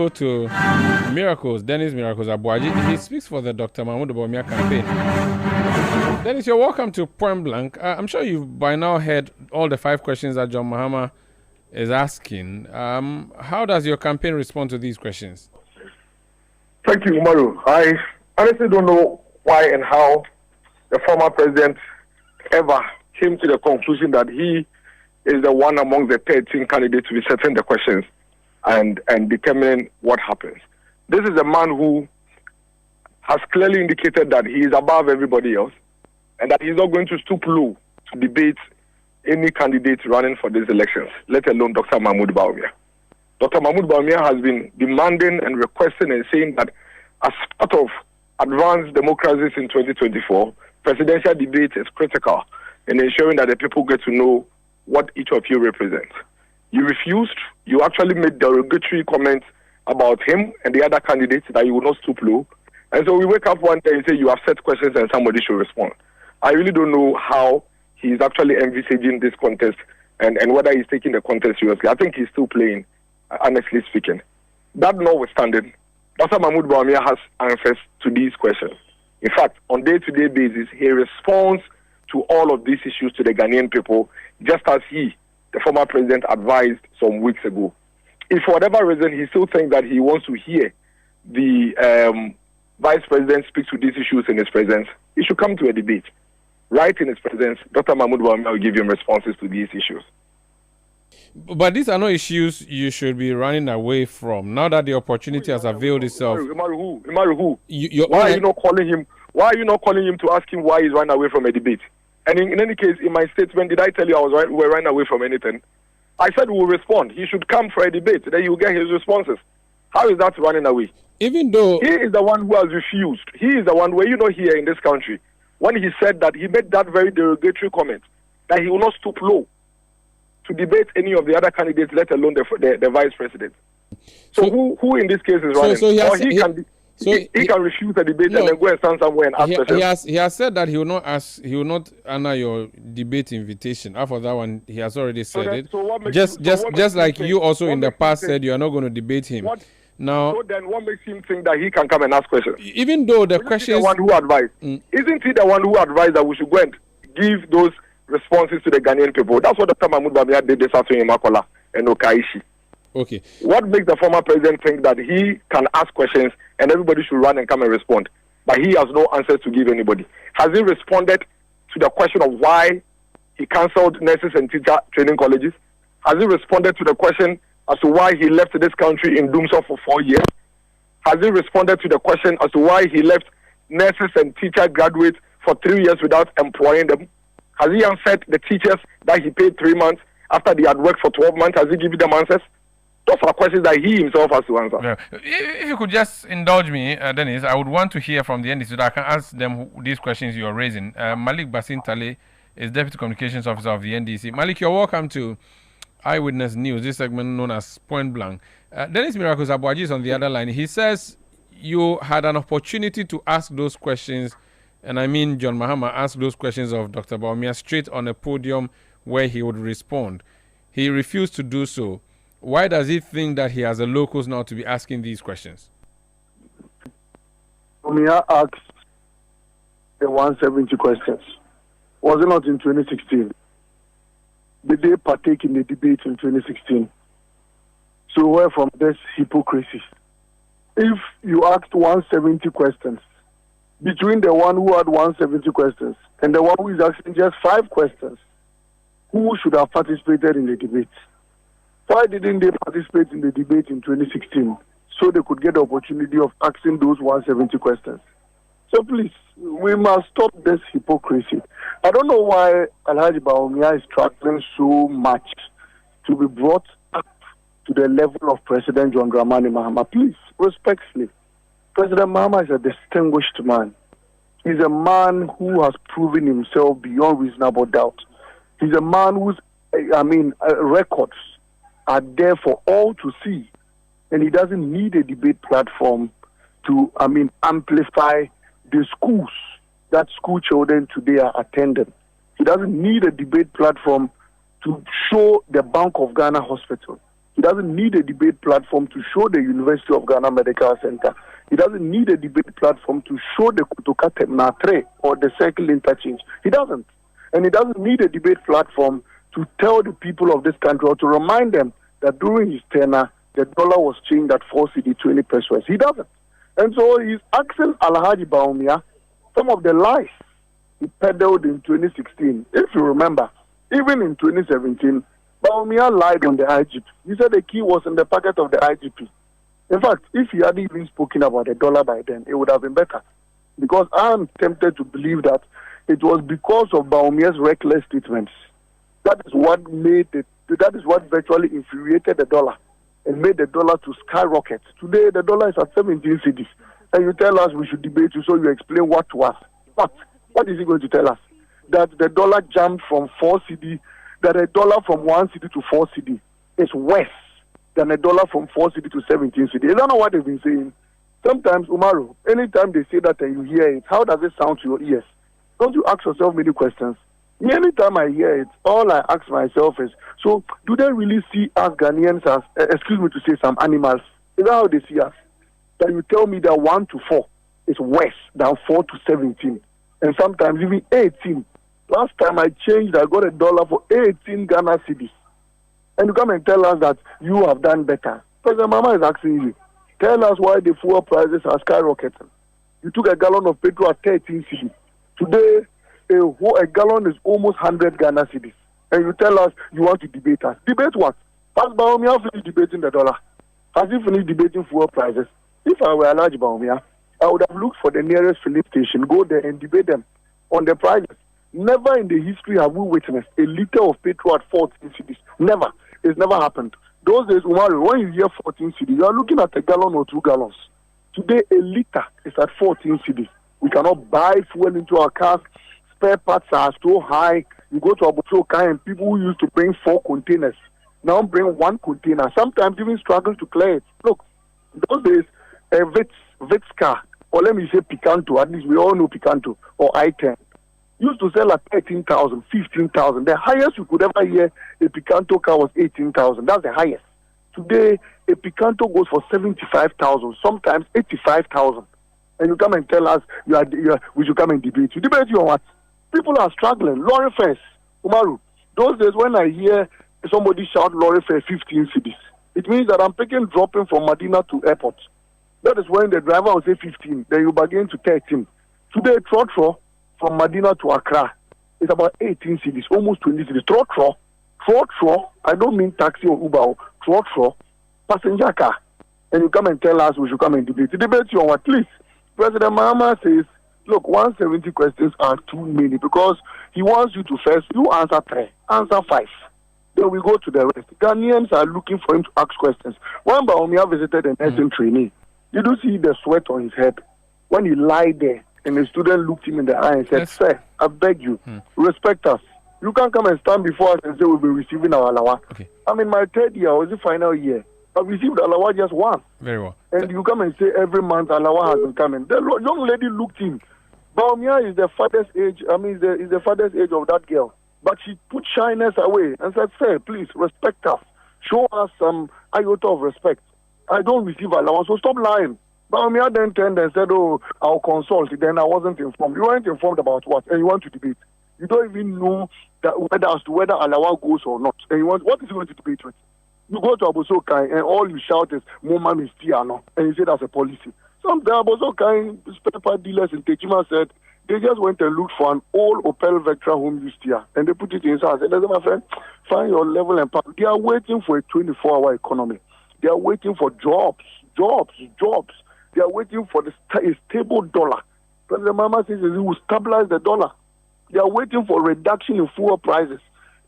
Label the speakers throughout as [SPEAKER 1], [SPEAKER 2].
[SPEAKER 1] go to Dennis Miracles Aboagye. He speaks for the Dr. Mahmoud Bawumia campaign. Dennis, you're welcome to Point Blank. I'm sure you've by now heard all the 5 questions that John Mahama is asking. How does your campaign respond to these questions?
[SPEAKER 2] Thank you, Umaru. I honestly don't know why and how the former president ever came to the conclusion that he is the one among the 13 candidates to be setting the questions and determining what happens. This is a man who has clearly indicated that he is above everybody else and that he's not going to stoop low to debate any candidate running for these elections, let alone Dr. Mahmoud Bawumia. Dr. Mahmoud Bawumia has been demanding and requesting and saying that as part of advanced democracies in 2024, presidential debate is critical in ensuring that the people get to know what each of you represent. You refused. You actually made derogatory comments about him and the other candidates that you will not stoop low. And so we wake up one day and say you have set questions and somebody should respond. I really don't know how he's actually envisaging this contest and whether he's taking the contest seriously. I think he's still playing, honestly speaking. That notwithstanding, Dr. Mahmoud Bawumia has answers to these questions. In fact, on day-to-day basis, he responds to all of these issues to the Ghanaian people, just as he, the former president, advised some weeks ago. If for whatever reason he still thinks that he wants to hear the vice president speak to these issues in his presence, he should come to a debate. Right in his presence, Dr. Mahmoud Bawumia will give him responses to these issues.
[SPEAKER 1] But these are not issues you should be running away from. Now that the opportunity has availed itself.
[SPEAKER 2] Imaru who? Why are you not calling him? Why are you not calling him to ask him why he's running away from a debate? And in any case, in my statement, did I tell you we're running away from anything? I said we will respond. He should come for a debate. Then you get his responses. How is that running away?
[SPEAKER 1] Even though
[SPEAKER 2] he is the one who has refused. He is the one where here in this country when he said that he made that very derogatory comment that he will not stoop low to debate any of the other candidates, let alone the vice president. So who in this case is running? He can refuse a debate and then go and stand somewhere and ask questions.
[SPEAKER 1] He has said that he will not honor your debate invitation. After that one, he has already said it. Just like you also in the past said you are not going to debate him.
[SPEAKER 2] So then what makes him think that he can come and ask questions?
[SPEAKER 1] Even though the questions...
[SPEAKER 2] the one who advised. Isn't he the one who advised that we should go and give those responses to the Ghanaian people? That's what Dr. Mahmoud Bawumia did this afternoon in Makola and Okaishi.
[SPEAKER 1] Okay.
[SPEAKER 2] What makes the former president think that he can ask questions and everybody should run and come and respond, but he has no answers to give anybody? Has he responded to the question of why he cancelled nurses and teacher training colleges? Has he responded to the question as to why he left this country in doomsday for 4 years? Has he responded to the question as to why he left nurses and teacher graduates for 3 years without employing them? Has he answered the teachers that he paid 3 months after they had worked for 12 months? Has he given them answers? Those are questions that he himself has to answer.
[SPEAKER 1] Yeah. If you could just indulge me, Dennis, I would want to hear from the NDC so that I can ask them these questions you are raising. Malik Basintale is Deputy Communications Officer of the NDC. Malik, you're welcome to Eyewitness News, this segment known as Point Blank. Dennis Miracles Aboagye is on the other line. He says you had an opportunity to ask those questions, and I mean John Mahama asked those questions of Dr. Bawumia straight on a podium where he would respond. He refused to do so. Why does he think that he has a locus now to be asking these questions?
[SPEAKER 3] Bawumia asked the 170 questions. Was it not in 2016? Did they partake in the debate in 2016? So where from this hypocrisy? If you asked 170 questions, between the one who had 170 questions and the one who is asking just 5 questions, who should have participated in the debate? Why didn't they participate in the debate in 2016 so they could get the opportunity of asking those 170 questions? So please, we must stop this hypocrisy. I don't know why Alhaji Bawumia is struggling so much to be brought up to the level of President John Dramani Mahama. Please, respectfully, President Mahama is a distinguished man. He's a man who has proven himself beyond reasonable doubt. He's a man whose, records are there for all to see. And he doesn't need a debate platform to, amplify the schools that school children today are attending. He doesn't need a debate platform to show the Bank of Ghana hospital. He doesn't need a debate platform to show the University of Ghana Medical Center. He doesn't need a debate platform to show the Kutoka Terminal 3 or the Circle Interchange. He doesn't. And he doesn't need a debate platform to tell the people of this country or to remind them that during his tenure, the dollar was changed at 4 cedi 20 pesos. He doesn't. And so he's asking Alhaji Bawumia some of the lies he peddled in 2016. If you remember, even in 2017, Bawumia lied on the IGP. He said the key was in the pocket of the IGP. In fact, if he hadn't even spoken about the dollar by then, it would have been better. Because I'm tempted to believe that it was because of Bawumia's reckless statements. That is what virtually infuriated the dollar and made the dollar to skyrocket. Today, the dollar is at 17 cedis. And you tell us we should debate you, so you explain what to us. What is he going to tell us? That the dollar jumped from 4 cedi, that a dollar from 1 cedi to 4 cedi is worse than a dollar from 4 cedi to 17 cedi. Is that not what they've been saying? Sometimes, Umaru, anytime they say that and you hear it, how does it sound to your ears? Don't you ask yourself many questions? Anytime I hear it, all I ask myself is, so do they really see us Ghanaians as, excuse me to say, some animals? Is that how they see us? That you tell me that 1 to 4 is worse than 4 to 17, and sometimes even 18. Last time I changed, I got a dollar for 18 Ghana cedis. And you come and tell us that you have done better. President Mama is asking you, tell us why the fuel prices are skyrocketing. You took a gallon of petrol at 13 cedis. Today, a gallon is almost 100 Ghana cedis. And you tell us you want to debate us. Debate what? Has Bawumia finished debating the dollar? Has he finished debating fuel prices? If I were Alhaji Bawumia, I would have looked for the nearest filling station, go there and debate them on the prices. Never in the history have we witnessed a liter of petrol at 14 cedis. Never. It's never happened. Those days, Umaru, when you hear 14 cedis, you are looking at a gallon or 2 gallons. Today, a liter is at 14 cedis. We cannot buy fuel into our cars. Spare parts are so high. You go to Aboagye and people who used to bring 4 containers now bring 1 container. Sometimes even struggle to clear it. Look, those days, a Vitz car, or let me say Picanto, at least we all know Picanto, or I-10, used to sell at 13,000, 15,000. The highest you could ever hear a Picanto car was 18,000. That's the highest. Today, a Picanto goes for 75,000, sometimes 85,000. And you come and tell us we should come and debate. You debate you on what? People are struggling. Lorry fares, Umaru. Those days when I hear somebody shout lorry fare 15 cedis, it means that I'm dropping from Medina to airport. That is when the driver will say 15, then you bargain to 13. Today, trotro from Medina to Accra is about 18 cedis, almost 20 cedis. Trotro, I don't mean taxi or Uber, trotro, passenger car. And you come and tell us we should come and debate. Debate you on what? Please. President Mahama says, look, 170 questions are too many because he wants you to first, you answer 3, answer 5. Then we go to the rest. Ghanaians are looking for him to ask questions. When Bawumia visited a nursing trainee, did you see the sweat on his head? When he lied there and the student looked him in the eye and said, Sir, I beg you, respect us. You can't come and stand before us and say we'll be receiving our alawa. Okay. I'm in my 3rd year, or is it final year? I've received alawa just once.
[SPEAKER 1] Very well.
[SPEAKER 3] And you come and say every month alawa hasn't come in. The young lady looked in. Bawumia is the father's age, is the father's age of that girl. But she put shyness away and said, Sir, please respect us. Show us some iota of respect. I don't receive allowance, so stop lying. Bawumia then turned and said, oh, I'll consult. Then I wasn't informed. You weren't informed about what? And you want to debate. You don't even know that whether alawa goes or not. And what is he going to debate with? You go to Aboagye and all you shout is, Moma Mistiano. And you say that's a policy. Some of the Aboagye spare part dealers in Techima said, they just went and looked for an old Opel Vectra home used here. And they put it inside. I said, listen, my friend, find your level and path. They are waiting for a 24-hour economy. They are waiting for jobs. They are waiting for a stable dollar. President Mama says he will stabilize the dollar. They are waiting for reduction in fuel prices.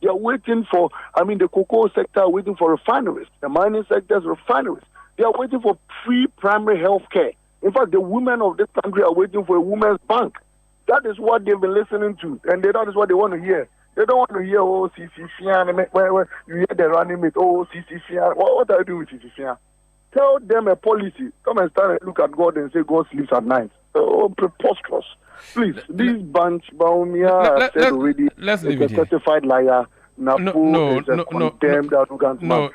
[SPEAKER 3] They are waiting for, the cocoa sector are waiting for refineries. The mining sector is refineries. They are waiting for free primary health care. In fact, the women of this country are waiting for a women's bank. That is what they've been listening to, and that is what they want to hear. They don't want to hear, oh, CC where you hear the running mate, oh, CC what are you doing with CC? Tell them a policy. Come and stand and look at God and say God sleeps at night. Oh, preposterous. Please, this bunch, Bawumia said already, is a certified liar. No,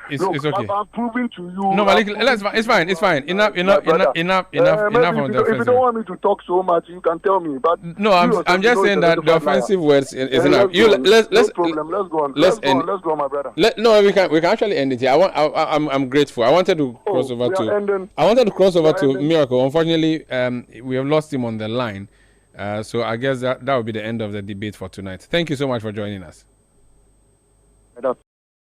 [SPEAKER 1] it's okay.
[SPEAKER 3] I'm proving to you.
[SPEAKER 1] No, Malik, it's fine. Enough on the offensive.
[SPEAKER 3] If you don't want me to talk so much, you can tell me. But
[SPEAKER 1] no, I'm just saying that the offensive words is enough.
[SPEAKER 3] Let's go on. Let's go, my brother.
[SPEAKER 1] We can actually end it here. I'm grateful. I wanted to cross over to Miracle. Unfortunately, we have lost him on the line. So I guess that will be the end of the debate for tonight. Thank you so much for joining us.